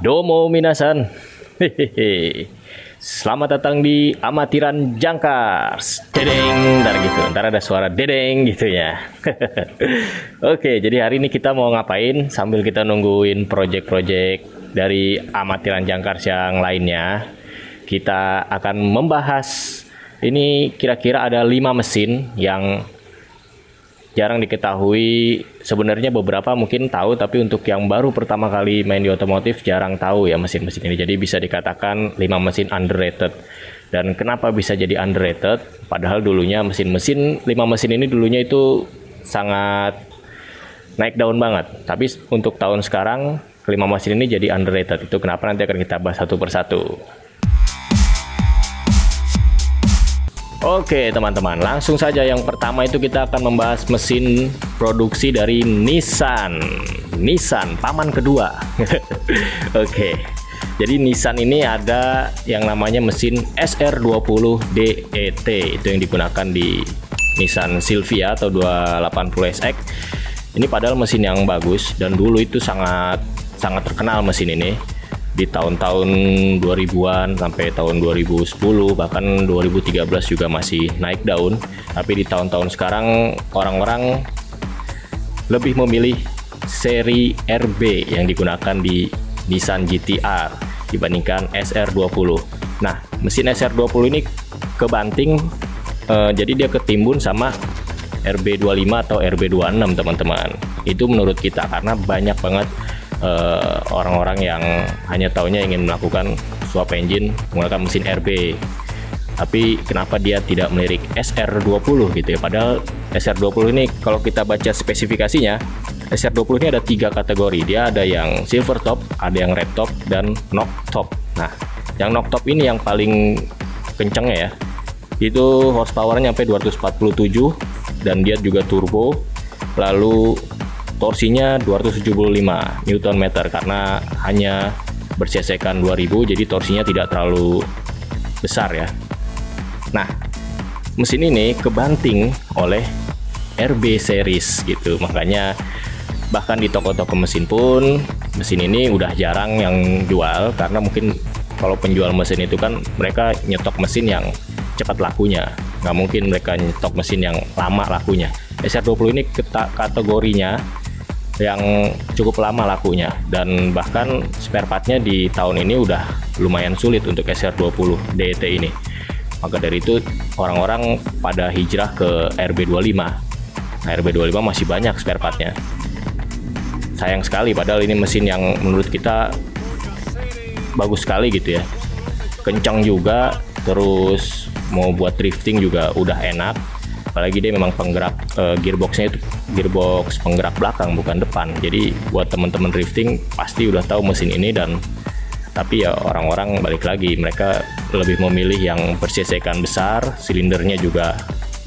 Domo minasan. Hehehe. Selamat datang di Amatiran Jangkars. Dedeng, ntar gitu. Ntar ada suara dedeng gitu ya. Oke, jadi hari ini kita mau ngapain sambil kita nungguin project-project dari Amatiran Jangkars yang lainnya. Kita akan membahas ini kira-kira ada 5 mesin yang jarang diketahui. Sebenarnya beberapa mungkin tahu, tapi untuk yang baru pertama kali main di otomotif jarang tahu ya mesin-mesin ini. Jadi bisa dikatakan 5 mesin underrated. Dan kenapa bisa jadi underrated? Padahal dulunya mesin-mesin 5 mesin ini dulunya itu sangat naik daun banget. Tapi untuk tahun sekarang 5 mesin ini jadi underrated. Itu kenapa, nanti akan kita bahas satu persatu. Oke teman-teman, langsung saja. Yang pertama itu kita akan membahas mesin produksi dari Nissan paman kedua. Oke, jadi Nissan ini ada yang namanya mesin SR20 DET, itu yang digunakan di Nissan Silvia atau 280SX. Ini padahal mesin yang bagus dan dulu itu sangat terkenal mesin ini di tahun-tahun 2000-an sampai tahun 2010, bahkan 2013 juga masih naik daun. Tapi di tahun-tahun sekarang orang-orang lebih memilih seri RB yang digunakan di Nissan GT-R dibandingkan SR20. Nah, mesin SR20 ini kebanting, jadi dia ketimbun sama RB25 atau RB26 teman-teman. Itu menurut kita, karena banyak banget orang-orang yang hanya taunya ingin melakukan swap engine menggunakan mesin RB. Tapi kenapa dia tidak melirik SR20 gitu ya? Padahal SR20 ini kalau kita baca spesifikasinya, SR20 ini ada 3 kategori. Dia ada yang silver top, ada yang red top, dan knock top. Nah, yang knock top ini yang paling kencengnya ya. Itu horsepowernya sampai 247 dan dia juga turbo. Lalu torsinya 275 Nm karena hanya bercecekan 2000, jadi torsinya tidak terlalu besar ya. Nah, mesin ini kebanting oleh RB series gitu, makanya bahkan di toko-toko mesin pun mesin ini udah jarang yang jual, karena mungkin kalau penjual mesin itu kan mereka nyetok mesin yang cepat lakunya, nggak mungkin mereka nyetok mesin yang lama lakunya. SR20 ini kategorinya yang cukup lama lakunya, dan bahkan spare partnya di tahun ini udah lumayan sulit untuk SR20 DET ini. Maka dari itu orang-orang pada hijrah ke RB25. Nah, RB25 masih banyak spare partnya. Sayang sekali, padahal ini mesin yang menurut kita bagus sekali gitu ya, kencang juga, terus mau buat drifting juga udah enak. Apalagi dia memang penggerak gearboxnya itu gearbox penggerak belakang bukan depan. Jadi buat teman-teman drifting pasti udah tahu mesin ini. Dan tapi ya orang-orang balik lagi, mereka lebih memilih yang bercecekan besar, silindernya juga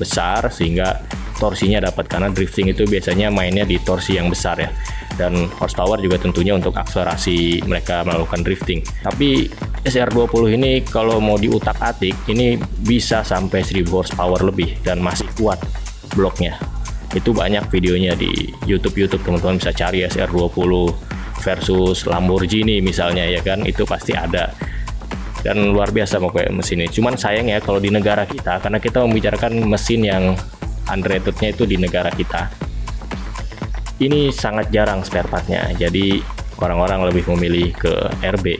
besar sehingga torsinya dapat, karena drifting itu biasanya mainnya di torsi yang besar ya. Dan horsepower juga tentunya untuk akselerasi mereka melakukan drifting. Tapi SR20 ini kalau mau diutak-atik ini bisa sampai 1000 horsepower lebih dan masih kuat bloknya. Itu banyak videonya di YouTube teman-teman bisa cari SR20 versus Lamborghini misalnya ya kan, itu pasti ada. Dan luar biasa pokoknya mesin ini. Cuman sayang ya kalau di negara kita, karena kita membicarakan mesin yang underratednya itu di negara kita, ini sangat jarang spare partnya, jadi orang-orang lebih memilih ke RB.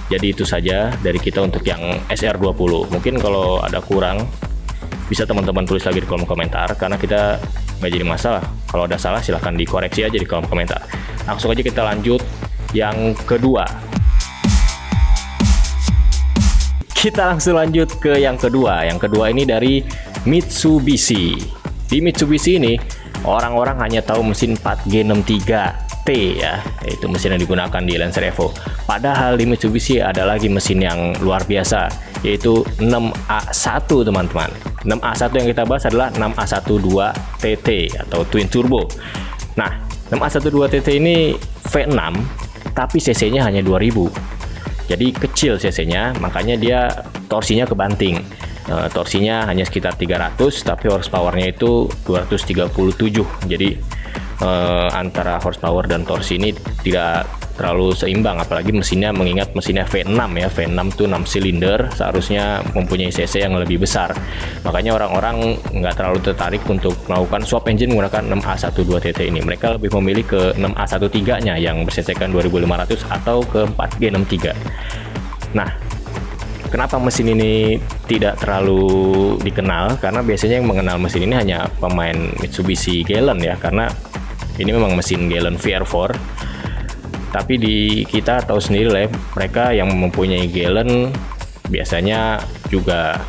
Jadi itu saja dari kita untuk yang SR20. Mungkin kalau ada kurang bisa teman-teman tulis lagi di kolom komentar, karena kita nggak jadi masalah. Kalau ada salah silahkan dikoreksi aja di kolom komentar. Langsung aja kita lanjut yang kedua. Kita langsung lanjut ke yang kedua. Yang kedua ini dari Mitsubishi. Di Mitsubishi ini orang-orang hanya tahu mesin 4G63T ya, yaitu mesin yang digunakan di Lancer Evo. Padahal di Mitsubishi ada lagi mesin yang luar biasa, yaitu 6A1 teman-teman. 6A1 yang kita bahas adalah 6A12TT atau Twin Turbo. Nah, 6A12TT ini V6 tapi cc-nya hanya 2000. Jadi kecil cc-nya, makanya dia torsinya kebanting. Torsinya hanya sekitar 300, tapi horsepowernya itu 237. Jadi antara horsepower dan torsi ini tidak terlalu seimbang, apalagi mesinnya mengingat mesinnya V6 ya. V6 tuh 6 silinder, seharusnya mempunyai cc yang lebih besar. Makanya orang-orang nggak terlalu tertarik untuk melakukan swap engine menggunakan 6A12 TT ini. Mereka lebih memilih ke 6A13-nya yang bersecekan 2500 atau ke 4G63. Nah, kenapa mesin ini tidak terlalu dikenal? Karena biasanya yang mengenal mesin ini hanya pemain Mitsubishi Galant ya, karena ini memang mesin Galant VR4. Tapi di kita tahu sendiri lah ya, mereka yang mempunyai Galant biasanya juga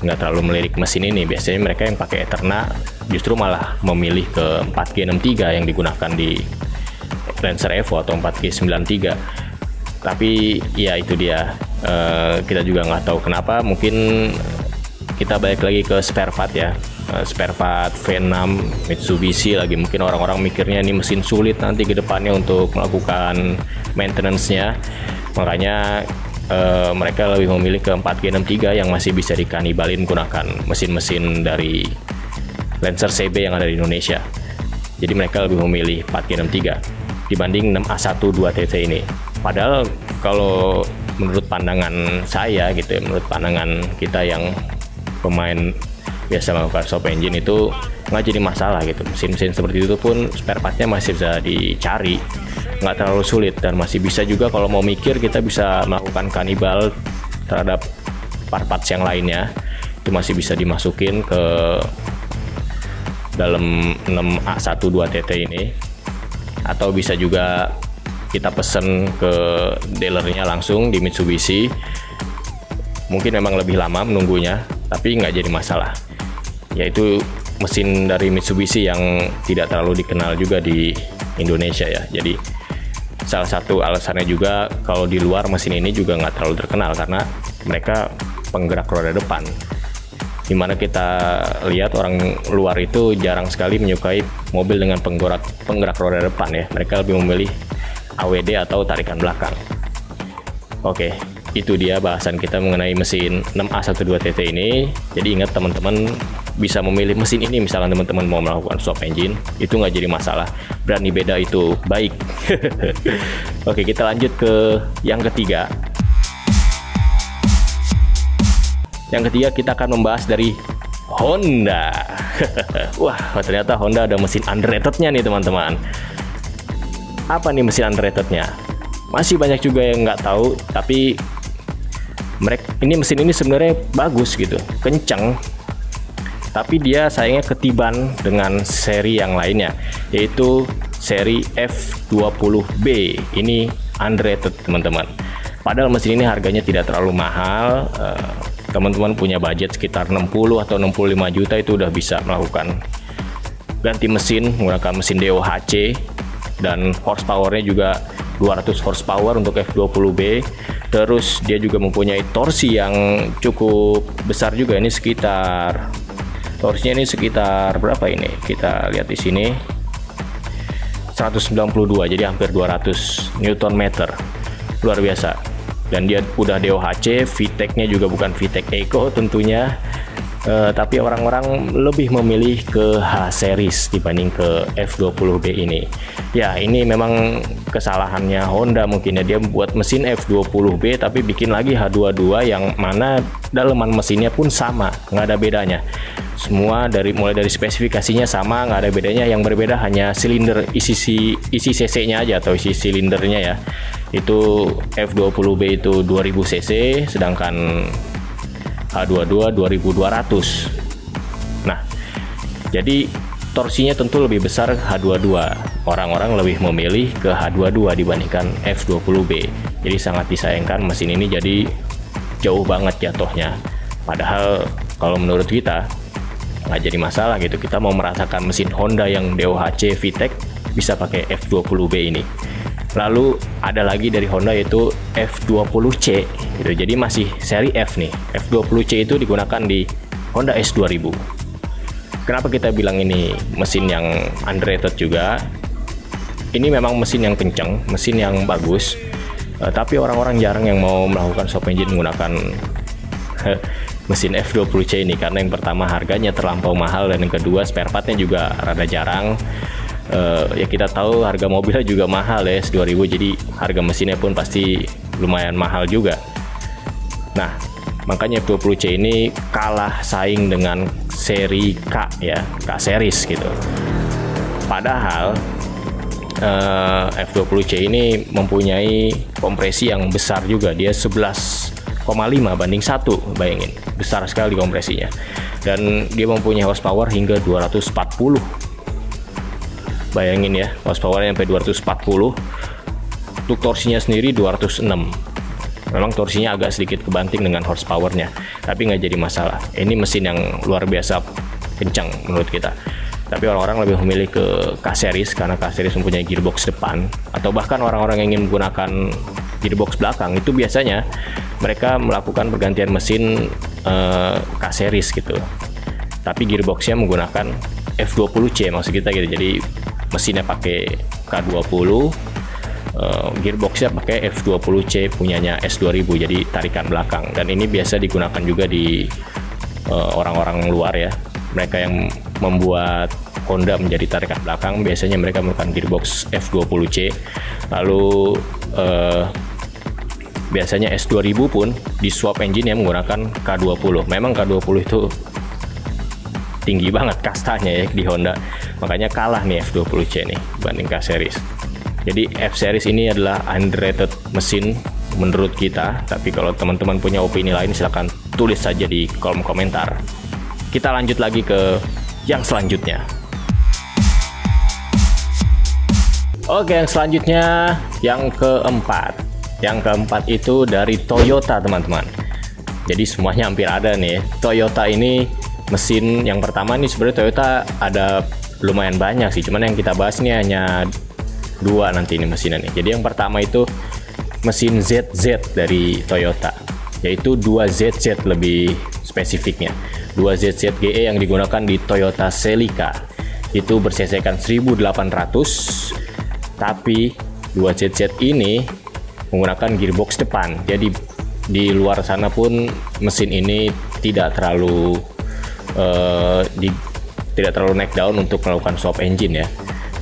nggak terlalu melirik mesin ini. Biasanya mereka yang pakai Eterna justru malah memilih ke 4G63 yang digunakan di Lancer Evo atau 4G93. Tapi ya itu dia, kita juga nggak tahu kenapa. Mungkin kita balik lagi ke spare part ya, spare part V6 Mitsubishi lagi. Mungkin orang-orang mikirnya ini mesin sulit nanti ke depannya untuk melakukan maintenance-nya, makanya mereka lebih memilih ke 4G63 yang masih bisa dikanibalin menggunakan mesin-mesin dari Lancer CB yang ada di Indonesia. Jadi mereka lebih memilih 4G63 dibanding 6A12 TT ini. Padahal kalau menurut pandangan saya gitu ya, menurut pandangan kita yang pemain biasa melakukan swap engine, itu nggak jadi masalah gitu. Mesin-mesin seperti itu pun spare partnya masih bisa dicari, nggak terlalu sulit, dan masih bisa juga kalau mau mikir kita bisa melakukan kanibal terhadap part-parts yang lainnya. Itu masih bisa dimasukin ke dalam 6A12 TT ini, atau bisa juga kita pesen ke dealernya langsung di Mitsubishi. Mungkin memang lebih lama menunggunya, tapi nggak jadi masalah. Yaitu mesin dari Mitsubishi yang tidak terlalu dikenal juga di Indonesia ya. Jadi salah satu alasannya juga kalau di luar mesin ini juga nggak terlalu terkenal karena mereka penggerak roda depan. Dimana kita lihat orang luar itu jarang sekali menyukai mobil dengan penggerak roda depan ya. Mereka lebih memilih AWD atau tarikan belakang. Oke, itu dia bahasan kita mengenai mesin 6A12 TT ini. Jadi ingat teman-teman, bisa memilih mesin ini misalkan teman-teman mau melakukan swap engine, itu nggak jadi masalah. Berani beda itu baik. Oke, kita lanjut ke yang ketiga. Yang ketiga kita akan membahas dari Honda. Wah, ternyata Honda ada mesin underrated-nya nih teman-teman. Apa nih mesin underrated-nya? Masih banyak juga yang nggak tahu, tapi mesin ini sebenarnya bagus gitu, kenceng. Tapi dia sayangnya ketiban dengan seri yang lainnya, yaitu seri F20B. Ini underrated teman-teman. Padahal mesin ini harganya tidak terlalu mahal. Teman-teman punya budget sekitar 60 atau 65 juta itu udah bisa melakukan ganti mesin menggunakan mesin DOHC, dan horsepowernya juga 200 horsepower untuk F20B. Terus dia juga mempunyai torsi yang cukup besar juga. Ini sekitar torsinya ini sekitar berapa ini? Kita lihat di sini 192, jadi hampir 200 Newton meter. Luar biasa. Dan dia udah DOHC, VTEC-nya juga bukan VTEC Eco tentunya. Tapi orang-orang lebih memilih ke H-Series dibanding ke F20B ini. Ya, ini memang kesalahannya Honda mungkin ya, dia buat mesin F20B tapi bikin lagi H22 yang mana daleman mesinnya pun sama, nggak ada bedanya. Semua mulai dari spesifikasinya sama, nggak ada bedanya. Yang berbeda hanya silinder, isi cc-nya aja atau isi silindernya ya. Itu F20B itu 2000 cc, sedangkan H22 2200. Nah, jadi torsinya tentu lebih besar H22. Orang-orang lebih memilih ke H22 dibandingkan F20B. Jadi sangat disayangkan mesin ini jadi jauh banget jatuhnya. Padahal kalau menurut kita nggak jadi masalah gitu. Kita mau merasakan mesin Honda yang DOHC VTEC bisa pakai F20B ini. Lalu ada lagi dari Honda yaitu F20C gitu. Jadi masih seri F nih. F20C itu digunakan di Honda S2000. Kenapa kita bilang ini mesin yang underrated juga? Ini memang mesin yang kencang, mesin yang bagus. Tapi orang-orang jarang yang mau melakukan swap engine menggunakan mesin F20C ini, karena yang pertama harganya terlampau mahal, dan yang kedua spare partnya juga rada jarang. Ya kita tahu harga mobilnya juga mahal ya, S2000, jadi harga mesinnya pun pasti lumayan mahal juga. Nah, makanya F20C ini kalah saing dengan seri K ya, K series gitu. Padahal F20C ini mempunyai kompresi yang besar juga, dia 11,5 banding 1, bayangin, besar sekali kompresinya. Dan dia mempunyai horsepower hingga 240. Bayangin ya, horsepower sampai 240. Untuk torsinya sendiri 206. Memang torsinya agak sedikit kebanting dengan horsepowernya, tapi nggak jadi masalah. Ini mesin yang luar biasa kencang menurut kita. Tapi orang-orang lebih memilih ke K-Series karena K-Series mempunyai gearbox depan, atau bahkan orang-orang yang ingin menggunakan gearbox belakang itu biasanya mereka melakukan pergantian mesin K-Series gitu. Tapi gearboxnya menggunakan F20C maksud kita gitu. Jadi mesinnya pakai K20, gearboxnya pakai F20C punyanya S2000, jadi tarikan belakang. Dan ini biasa digunakan juga di orang-orang luar ya, mereka yang membuat Honda menjadi tarikan belakang, biasanya mereka menggunakan gearbox F20C. Lalu biasanya S2000 pun di swap engine yang menggunakan K20. Memang K20 itu tinggi banget kastanya ya di Honda, makanya kalah nih F20C nih banding K-Series. Jadi F-Series ini adalah underrated mesin menurut kita, tapi kalau teman-teman punya opini lain silahkan tulis saja di kolom komentar. Kita lanjut lagi ke yang selanjutnya. Oke, yang selanjutnya yang keempat. Yang keempat itu dari Toyota, teman-teman. Jadi semuanya hampir ada nih. Toyota ini mesin yang pertama nih, sebenarnya Toyota ada lumayan banyak sih, cuman yang kita bahas ini hanya 2 nanti ini mesinnya nih. Jadi yang pertama itu mesin ZZ dari Toyota, yaitu 2ZZ lebih spesifiknya. 2ZZ GE yang digunakan di Toyota Celica itu bersesikan 1800, tapi 2ZZ ini menggunakan gearbox depan. Jadi di luar sana pun mesin ini tidak terlalu naik daun untuk melakukan swap engine ya,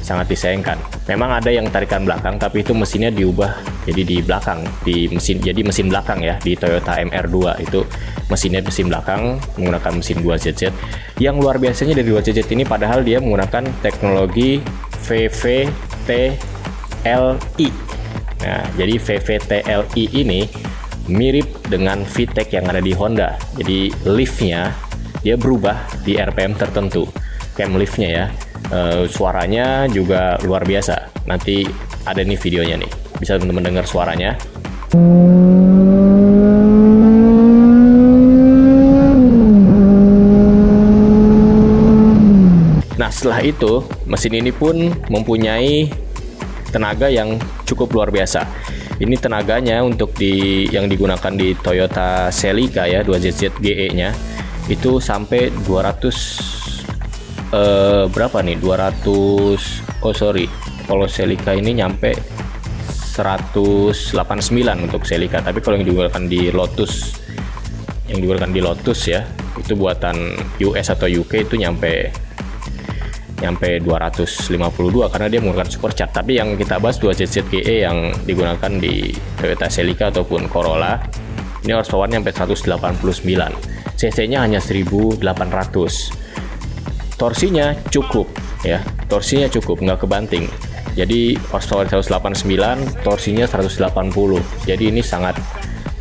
sangat disayangkan. Memang ada yang tarikan belakang, tapi itu mesinnya diubah jadi di belakang, jadi mesin belakang ya. Di Toyota MR2 itu mesin belakang menggunakan mesin 2ZZ. Yang luar biasanya dari 2ZZ ini, padahal dia menggunakan teknologi VVT-LI. Nah, jadi VVT-LI ini mirip dengan VTEC yang ada di Honda. Jadi liftnya dia berubah di RPM tertentu, cam liftnya ya. Suaranya juga luar biasa. Nanti ada nih videonya nih, bisa teman-teman dengar suaranya. Nah, setelah itu mesin ini pun mempunyai tenaga yang cukup luar biasa. Ini tenaganya untuk yang digunakan di Toyota Celica ya, 2ZZ GE-nya itu sampai 200 berapa nih? 200, oh sorry, kalau Celica ini nyampe 189 untuk Celica. Tapi kalau yang digunakan di Lotus, ya, itu buatan US atau UK itu nyampe 252 karena dia menggunakan supercharge. Tapi yang kita bahas 2ZZ GE yang digunakan di Toyota Celica ataupun Corolla, ini horsepowernya sampai 189. CC-nya hanya 1800. Torsinya cukup ya, torsinya cukup, nggak kebanting. Jadi horsepower 189, torsinya 180. Jadi ini sangat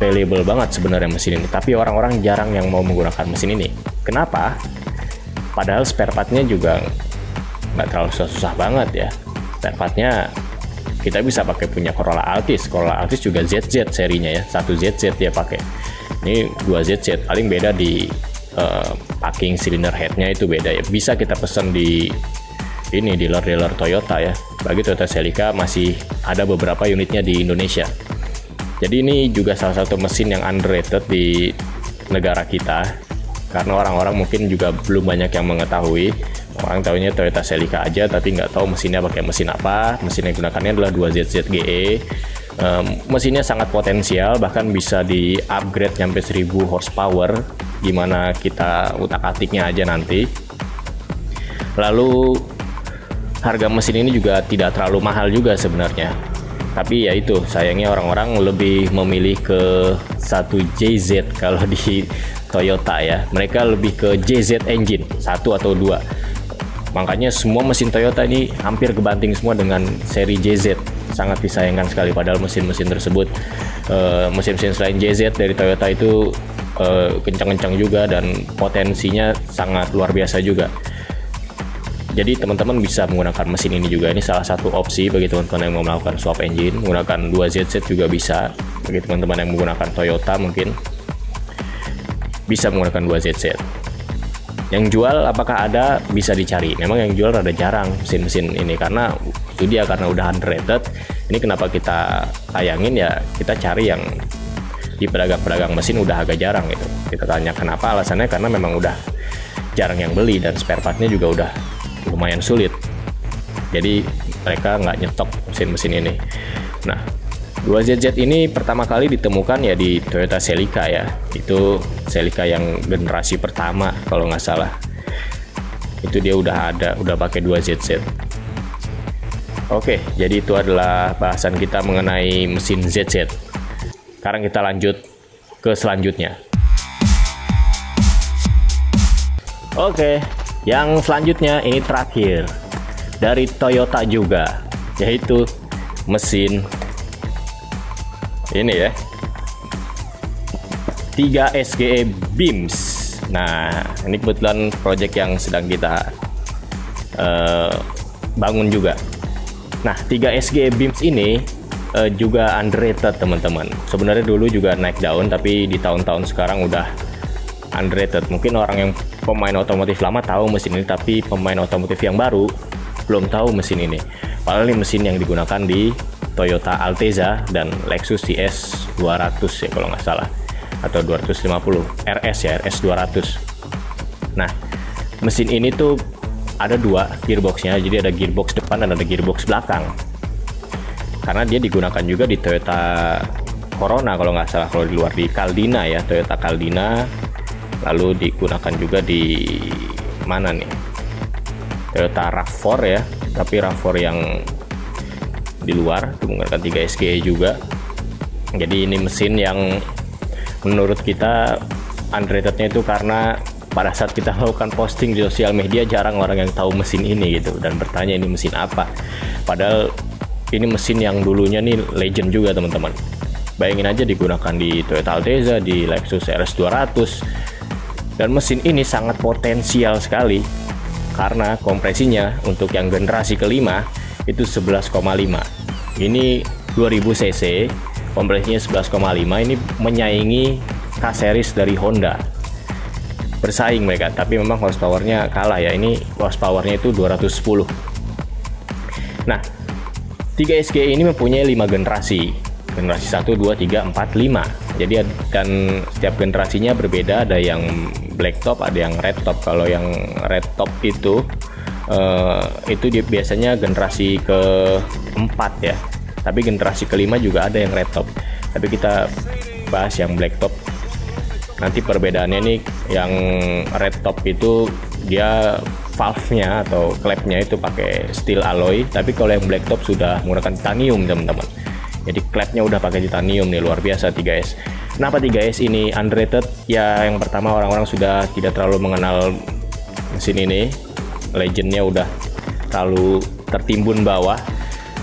valuable banget sebenarnya mesin ini. Tapi orang-orang jarang yang mau menggunakan mesin ini. Kenapa? Padahal spare partnya juga nggak terlalu susah banget ya. Spare partnya kita bisa pakai punya Corolla Altis. Corolla Altis juga ZZ serinya ya, 1ZZ dia pakai. Ini 2ZZ, paling beda di packing cylinder headnya itu beda ya. Bisa kita pesan di ini dealer-dealer Toyota ya. Bagi Toyota Celica masih ada beberapa unitnya di Indonesia. Jadi ini juga salah satu mesin yang underrated di negara kita, karena orang-orang mungkin juga belum banyak yang mengetahui. Orang tahunya Toyota Celica aja, tapi nggak tahu mesinnya pakai mesin apa. Mesin yang digunakannya adalah 2ZZ GE. Mesinnya sangat potensial, bahkan bisa di upgrade sampai 1000 horsepower, gimana kita utak-atiknya aja nanti. Lalu harga mesin ini juga tidak terlalu mahal juga sebenarnya. Tapi ya itu, sayangnya orang-orang lebih memilih ke 1JZ kalau di Toyota ya. Mereka lebih ke JZ engine, 1 atau 2. Makanya semua mesin Toyota ini hampir kebanting semua dengan seri JZ. Sangat disayangkan sekali, padahal mesin-mesin tersebut, mesin-mesin selain JZ dari Toyota itu kencang-kencang juga dan potensinya sangat luar biasa juga. Jadi teman-teman bisa menggunakan mesin ini juga. Ini salah satu opsi bagi teman-teman yang mau melakukan swap engine. Menggunakan 2ZZ juga bisa. Bagi teman-teman yang menggunakan Toyota mungkin bisa menggunakan 2ZZ. Yang jual apakah ada, bisa dicari. Memang yang jual rada jarang mesin-mesin ini, karena itu dia, karena udah unrated. Ini kenapa kita tayangin ya, kita cari yang di pedagang-pedagang mesin udah agak jarang gitu. Kita tanya kenapa, alasannya karena memang udah jarang yang beli dan spare partnya juga udah lumayan sulit, jadi mereka nggak nyetok mesin-mesin ini. Nah, 2ZZ ini pertama kali ditemukan ya di Toyota Celica ya, itu Celica yang generasi pertama kalau nggak salah, itu dia udah pakai 2ZZ. Oke, jadi itu adalah bahasan kita mengenai mesin ZZ. Sekarang kita lanjut ke selanjutnya. Oke, yang selanjutnya ini terakhir dari Toyota juga, yaitu mesin ini ya, 3 SGE Beams. Nah, ini kebetulan project yang sedang kita bangun juga. Nah, 3 SGE Beams ini juga underrated teman-teman. Sebenarnya dulu juga naik daun, tapi di tahun-tahun sekarang udah underrated. Mungkin orang yang pemain otomotif lama tahu mesin ini, tapi pemain otomotif yang baru belum tahu mesin ini. Padahal ini mesin yang digunakan di Toyota Altezza dan Lexus CS 200 ya kalau nggak salah, atau 250 RS ya, RS 200. Nah, mesin ini tuh ada 2 gearboxnya, jadi ada gearbox depan dan ada gearbox belakang. Karena dia digunakan juga di Toyota Corona kalau nggak salah, kalau di luar di Caldina ya, Toyota Caldina. Lalu digunakan juga di mana nih, Toyota RAV4 ya, tapi RAV4 yang di luar itu menggunakan 3 SGE juga. Jadi ini mesin yang menurut kita underratednya itu karena pada saat kita melakukan posting di sosial media jarang orang yang tahu mesin ini gitu, dan bertanya ini mesin apa, padahal ini mesin yang dulunya nih legend juga teman-teman. Bayangin aja digunakan di Toyota Altezza, di Lexus RS 200. Dan mesin ini sangat potensial sekali karena kompresinya untuk yang generasi kelima itu 11,5. Ini 2000 cc, kompresinya 11,5. Ini menyaingi K-series dari Honda. Bersaing mereka, tapi memang horsepowernya kalah ya. Ini horsepowernya itu 210. Nah, 3 SGE ini mempunyai 5 generasi. Generasi 1, 2, 3, 4, 5. Jadi dan setiap generasinya berbeda, ada yang black top, ada yang red top. Kalau yang red top itu dia biasanya generasi keempat ya, tapi generasi kelima juga ada yang red top, tapi kita bahas yang black top. Nanti perbedaannya nih, yang red top itu dia valve-nya atau klepnya itu pakai steel alloy, tapi kalau yang black top sudah menggunakan titanium teman-teman. Jadi klepnya udah pakai titanium nih, luar biasa 3S. Kenapa 3S ini underrated? Ya yang pertama, orang-orang sudah tidak terlalu mengenal mesin ini. Legendnya udah terlalu tertimbun bawah.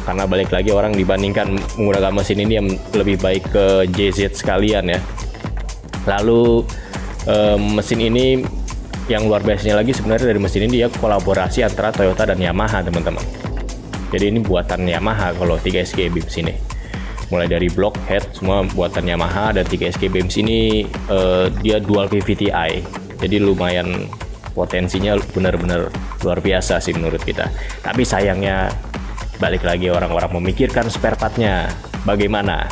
Karena balik lagi orang dibandingkan menggunakan mesin ini yang lebih baik ke JZ sekalian ya. Lalu mesin ini yang luar biasanya lagi sebenarnya dari mesin ini dia kolaborasi antara Toyota dan Yamaha teman-teman. Jadi ini buatan Yamaha kalau 3 SGE Beams ini. Mulai dari block head semua buatan Yamaha, dan 3 SGE Beams ini dia dual PVTi, jadi lumayan potensinya benar-benar luar biasa sih menurut kita. Tapi sayangnya balik lagi orang-orang memikirkan spare partnya bagaimana,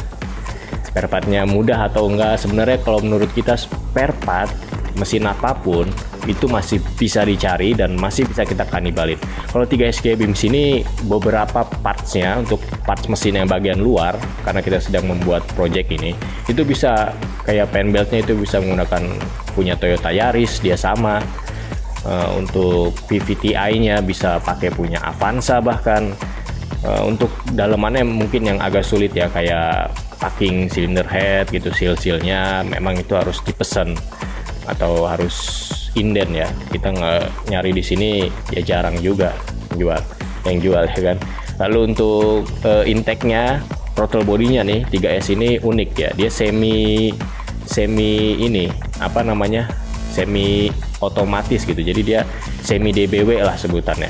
spare partnya mudah atau enggak. Sebenarnya kalau menurut kita spare part mesin apapun itu masih bisa dicari dan masih bisa kita kanibalin. Kalau 3 SGE Beams ini beberapa partsnya, untuk parts mesin yang bagian luar, karena kita sedang membuat project ini, itu bisa kayak fan beltnya itu bisa menggunakan punya Toyota Yaris, dia sama. Untuk PVTi-nya bisa pakai punya Avanza bahkan. Untuk dalamannya mungkin yang agak sulit ya, kayak packing cylinder head gitu, seal-sealnya memang itu harus dipesan atau harus inden ya. Kita nggak nyari di sini ya, jarang juga yang jual ya kan. Lalu untuk intake-nya, throttle bodinya nih 3S ini unik ya, dia semi ini apa namanya, semi otomatis gitu, jadi dia semi DBW lah sebutannya.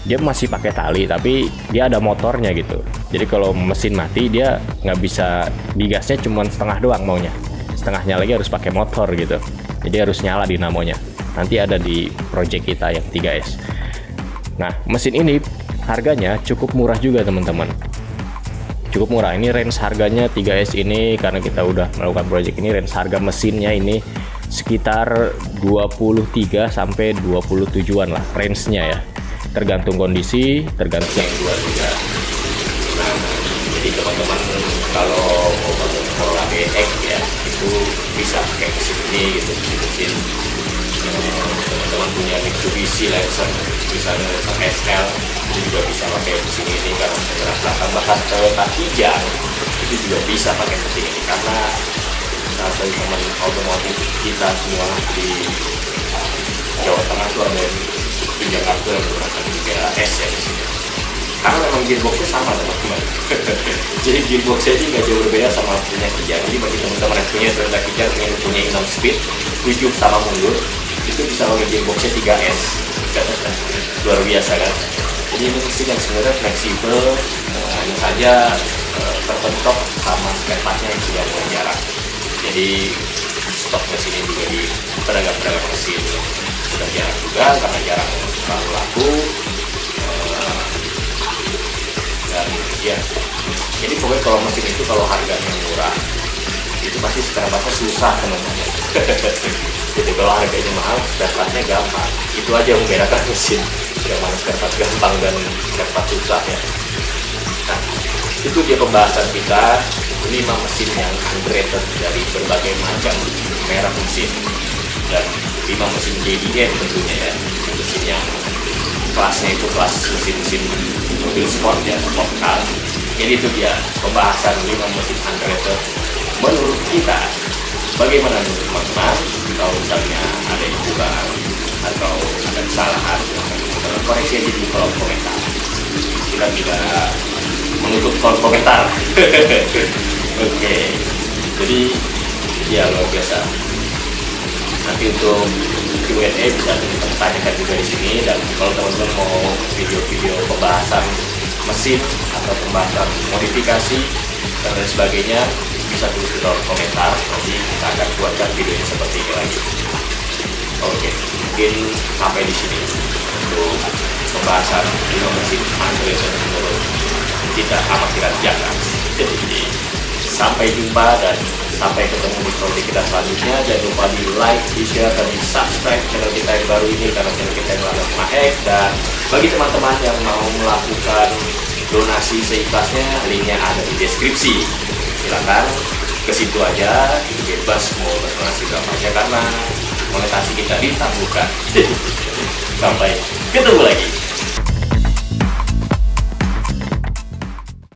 Dia masih pakai tali tapi dia ada motornya gitu, jadi kalau mesin mati dia nggak bisa digasnya, cuma setengah doang maunya, setengahnya lagi harus pakai motor gitu, jadi harus nyala dinamonya. Nanti ada di project kita yang 3S. Nah, mesin ini harganya cukup murah juga teman-teman, cukup murah. Ini range harganya 3S ini, karena kita udah melakukan project ini, range harga mesinnya ini sekitar 23 sampai 27-an lah range-nya ya, tergantung kondisi, tergantung yang jual juga. Nah, jadi teman-teman kalau mau bangun Corolla BX ya, itu bisa pakai mesin ini gitu, mesin teman-teman punya Mitsubishi Lancer, misalnya Lancer SL, itu juga bisa pakai mesin ini karena bergerak belakang. Bahkan Toyota Kijang itu juga bisa pakai mesin ini, karena teman-teman otomotif kita semua di Jawa Tengah itu ada yang di Jakarta yang menggunakan 3S ya di sini. Karena memang gearboxnya sama teman-teman. Jadi gearboxnya ini nggak jauh berbeda sama punya Kijang. Jadi bagi teman-teman yang punya Toyota Kijang yang punya 6 speed 7 sama mundur, itu bisa pakai gearboxnya 3S. Luar biasa kan. Jadi ini mesin yang sebenarnya fleksibel, hanya saja terpentok sama spare partnya yang sudah mulai jarang. Jadi stok mesin ini juga di pedagang-pedagang mesin sudah jarang juga, karena jarang terlalu laku. Dan ya, jadi pokoknya kalau mesin itu kalau harganya murah itu pasti spare partnya susah teman-teman. Jadi kalau harganya mahal, spare partnya gampang. Itu aja yang membedakan mesin, yang mana spare part gampang dan spare part susah ya. Nah, itu dia pembahasan kita 5 mesin yang underrated dari berbagai macam merek mesin, dan 5 mesin JDM tentunya ya, mesin yang kelasnya itu kelas mesin-mesin mobil sport ya, sport car. Jadi itu dia pembahasan 5 mesin underrated menurut kita. Bagaimana menurut teman-teman? Kalau misalnya ada yang kurang atau ada kesalahan, koreksi aja di kolom komentar. Kita tidak menutup kolom komentar. Oke, jadi ya luar biasa. Nanti untuk Q&A bisa ditanyakan juga di sini, dan kalau teman-teman mau video-video pembahasan mesin atau pembahasan modifikasi dan lain sebagainya, bisa tulis di kolom komentar. Nanti kita akan buatkan videonya seperti ini lagi. Oke, mungkin sampai di sini untuk pembahasan 5 mesin underrated menurut kita amatiran Jakarta. Jadi sampai jumpa dan sampai ketemu di project kita selanjutnya. Jangan lupa di like, di share, dan di subscribe channel kita yang baru ini, karena channel kita yang lama naik. Dan bagi teman-teman yang mau melakukan donasi seikhlasnya, linknya ada di deskripsi. Silakan ke situ aja, bebas mau berdonasi berapa aja, karena monetasi kita ditangguhkan. Sampai ketemu lagi.